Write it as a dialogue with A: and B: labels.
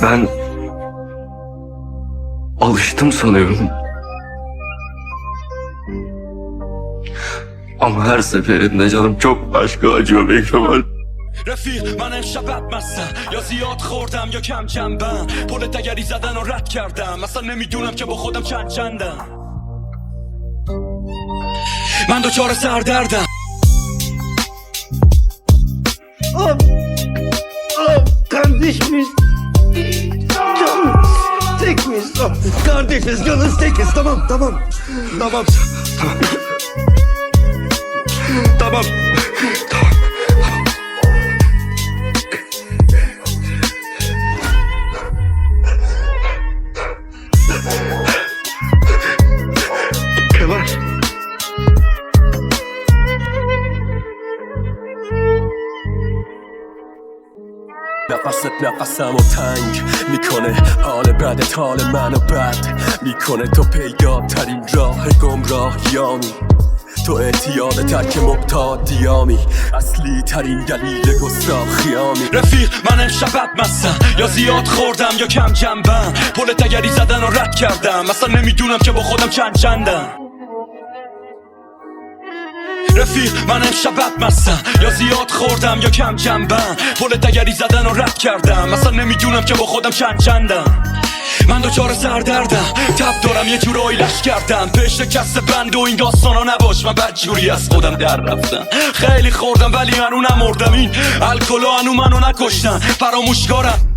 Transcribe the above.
A: Ben alıştım sanıyorum. Ama her seferinde canım çok başka acıyor be Kemal.
B: رفیق من امشب بدمستم یا زیاد خوردم یا کم جنبم پل دگری زدن و رد کردم اصلا نمیدونم که با خودم چند چندم من دوچار سردردم
C: Kardeş miyiz? Canımız tek miyiz? Kardeşiz, canımız tekiz. Tamam.
A: Tamam. Kemal.
D: نفست نفسمو تنگ میکنه حال بدت حال منو بد میکنه تو پیدا ترین راه گمراهیامی تو اعتیاد ترک معتادیامی اصلی ترین دلیل گستاخیامی
B: رفیق من امشب بدمستم یا زیاد خوردم یا کم جنبم پل دگری زدن و رد کردم اصلا نمیدونم که با خودم چند چندم رفیق من امشب بدمستم یا زیاد خوردم یا کم جنبم پل دگری زدن و رد کردم اصلا نمیدونم که با خودم چند چندم من دوچار سردردم تب دارم یه جور آیلش کردم پشت کس بند و این داستانا نباش من بدجوری از خودم در رفتم خیلی خوردم ولی هنو نمردم این الکلا هنو منو نکشتن فراموشکارم